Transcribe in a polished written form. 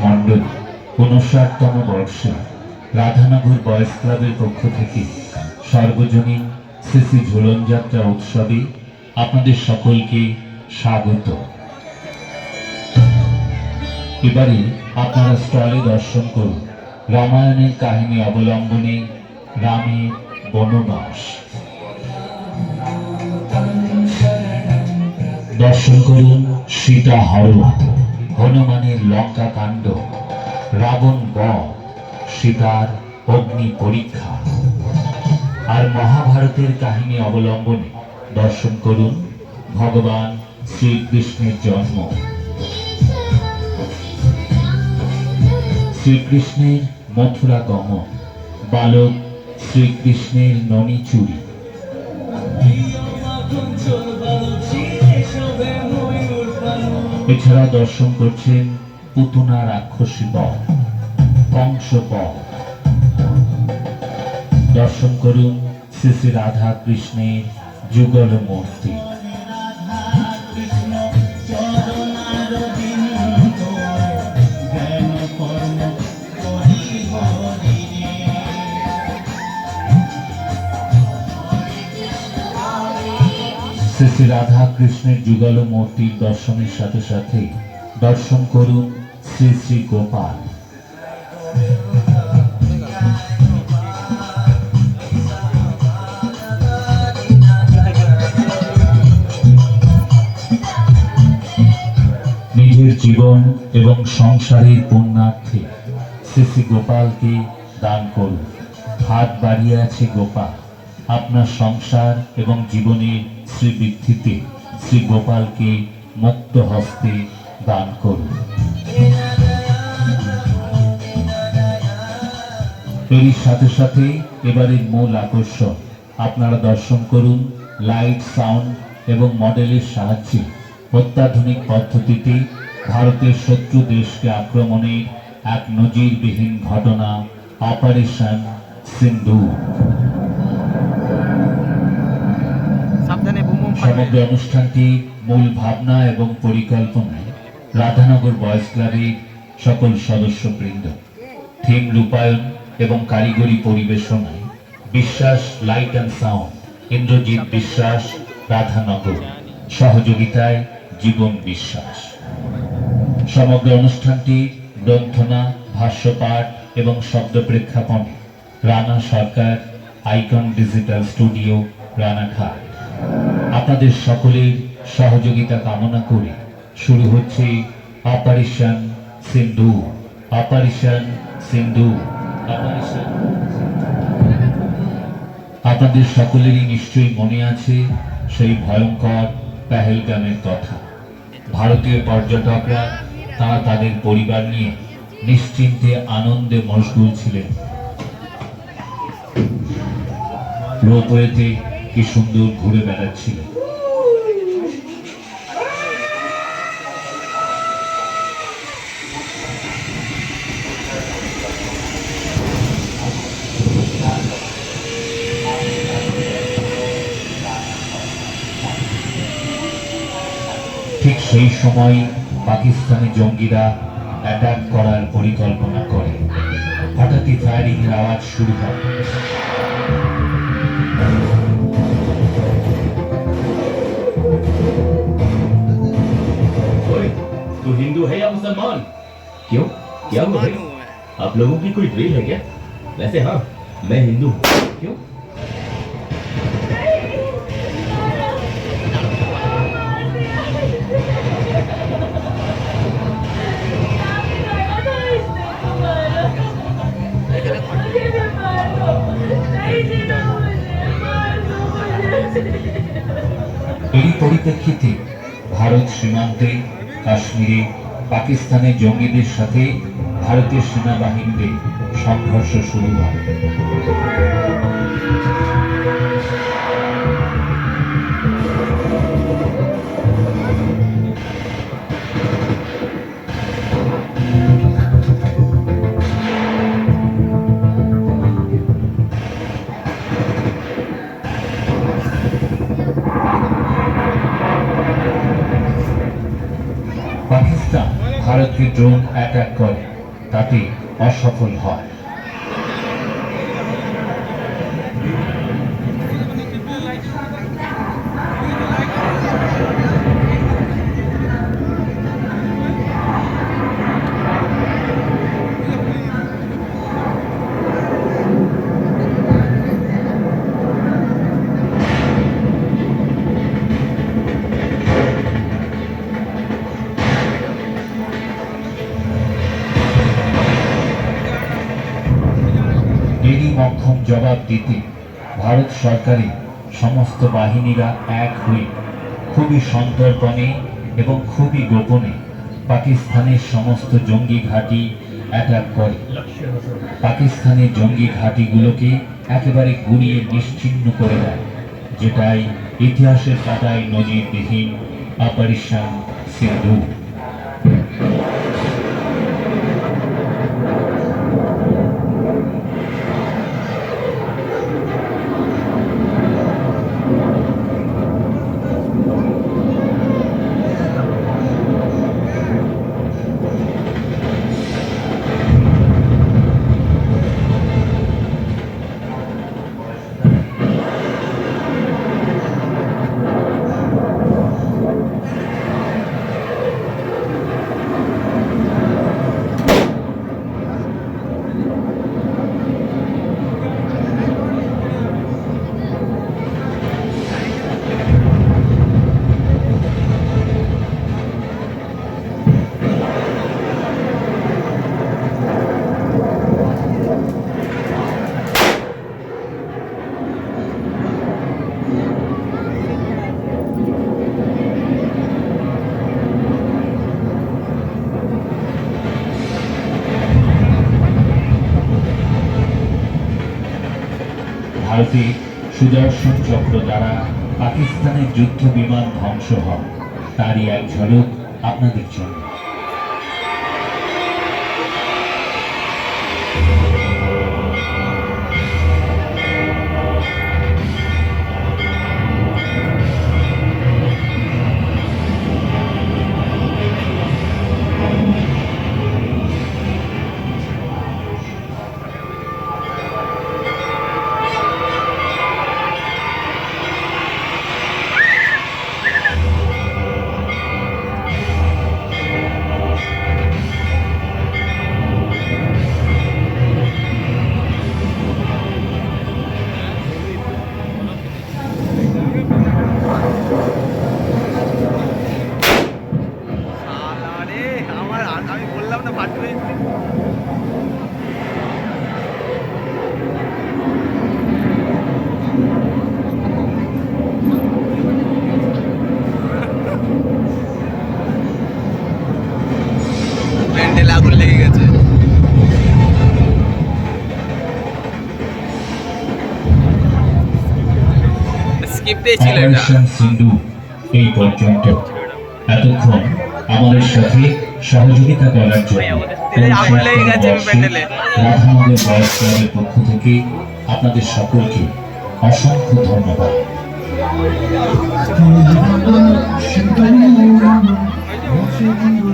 মণ্ডলী ৫৯তম বর্ষে রাধানগর বয়েজ ক্লাবের পক্ষ থেকে সর্বজনীন শ্রী শ্রী ঝুলন যাত্রা উৎসবে আপনাদের সকলকে স্বাগত। এবারে আপনারা স্টলে দর্শন করুন রামায়ণের কাহিনী অবলম্বনে রামের বনবাস। দর্শন করুন সীতা হরণ, হনুমানের লঙ্কা কাণ্ড, রাবণ বধ, সীতার অগ্নি পরীক্ষা। আর মহাভারতের কাহিনী অবলম্বনে দর্শন করুন ভগবান শ্রীকৃষ্ণের জন্ম। শ্রীকৃষ্ণের মথুরা গমন, বালক শ্রীকৃষ্ণের ননী চুরি। এছাড়া দর্শন করছেন পুতনা রাক্ষসী বধ, কংস বধ। দর্শন করুন শ্রী শ্রী রাধা কৃষ্ণের যুগল মূর্তি। শ্রী শ্রী রাধা কৃষ্ণের যুগল মূর্তির দর্শনের সাথে সাথে দর্শন করুন শ্রী শ্রী গোপাল। নিজের জীবন এবং সংসারের পুণ্যার্থে শ্রী শ্রী গোপালকে দান করুন। হাত বাড়িয়ে আছে গোপাল, আপনার সংসার এবং জীবনের শ্রীবৃদ্ধিতে শ্রী গোপালকে মুক্ত হস্তে দান করুন। এর সাথে সাথে এবারের মূল আকর্ষণ আপনারা দর্শন করুন লাইট, সাউন্ড এবং মডেলের সাহায্যে অত্যাধুনিক পদ্ধতিতে ভারতের শত্রু দেশকে আক্রমণের এক নজিরবিহীন ঘটনা অপারেশন সিন্দুর। সমগ্র অনুষ্ঠানটি মূল ভাবনা এবং পরিকল্পনায় রাধানগর বয়েজ ক্লাবের সকল সদস্যবৃন্দ। থিম রূপায়ণ এবং কারিগরি পরিবেশনায় বিশ্বাস লাইট অ্যান্ড সাউন্ড, ইন্দ্রজিৎ বিশ্বাস, রাধানগর। সহযোগিতায় জীবন বিশ্বাস। সমগ্র অনুষ্ঠানটি গ্রন্থনা, ভাষ্যপাঠ এবং শব্দ প্রেক্ষাপটে রানা সরকার, আইকন ডিজিটাল স্টুডিও, রানাঘাট। আপনাদের সকলের সহযোগিতা কামনা করে শুরু হচ্ছে অপারেশন সিন্দুর। অপারেশন সিন্দুর। আপনাদের সকলেরই নিশ্চয়ই মনে আছে সেই ভয়ঙ্কর পেহেলগামের কথা। ভারতীয় পর্যটকরা তারা তাদের পরিবার নিয়ে নিশ্চিন্তে আনন্দে মশগুল ছিলেন। রোপওয়েতে কি সুন্দর ঘুরে বেড়াচ্ছিল। ঠিক সেই সময় পাকিস্তানি জঙ্গিরা অ্যাটাক করার পরিকল্পনা করে। হঠাৎই ফায়ারিং এর আওয়াজ শুরু হয়। तू हिंदू है या मुसलमान? क्यों? क्या हुआ भाई? आप लोगों की कोई ड्रिल है क्या? वैसे हाँ, मैं हिंदू हूँ। क्यों? এই পরিপ্রেক্ষিতে ভারত সীমান্তে কাশ্মীরে পাকিস্তানের জঙ্গিদের সাথে ভারতীয় সেনাবাহিনীর সংঘর্ষ শুরু হয়। পাকিস্তান ভারতকে ড্রোন অ্যাটাক করে। তাতে অসফল হয়। এরই মক্ষম জবাব দিতে ভারত সরকারের সমস্ত বাহিনীরা এক হয়ে খুবই সন্তর্পণে এবং খুবই গোপনে পাকিস্তানের সমস্ত জঙ্গি ঘাঁটি অ্যাটাক করে। পাকিস্তানের জঙ্গি ঘাঁটিগুলোকে একেবারে গুঁড়িয়ে নিশ্চিহ্ন করে দেয়, যেটাই ইতিহাসের পাতায় নজিরবিহীন অপারেশন সিন্ধু। ভারতের সুদর্শন চক্র দ্বারা পাকিস্তানের যুদ্ধ বিমান ধ্বংস হয়, তারই এক ঝলক আপনাদের জন্য। আমি বললাম না ফাটবে। প্যান্ডেল আগুন লেগে গেছে। স্ক্রিপ্টেই ছিল এটা। অপারেশন সিন্ধু এই পর্যন্ত। এতক্ষণ আমাদের সাথে সহযোগিতা করার জন্য আগুন লেগে গেছে প্যান্ডেলে। রাধানগর বয়স ক্লাবের পক্ষ থেকে আপনাদের সকলকে অসংখ্য ধন্যবাদ।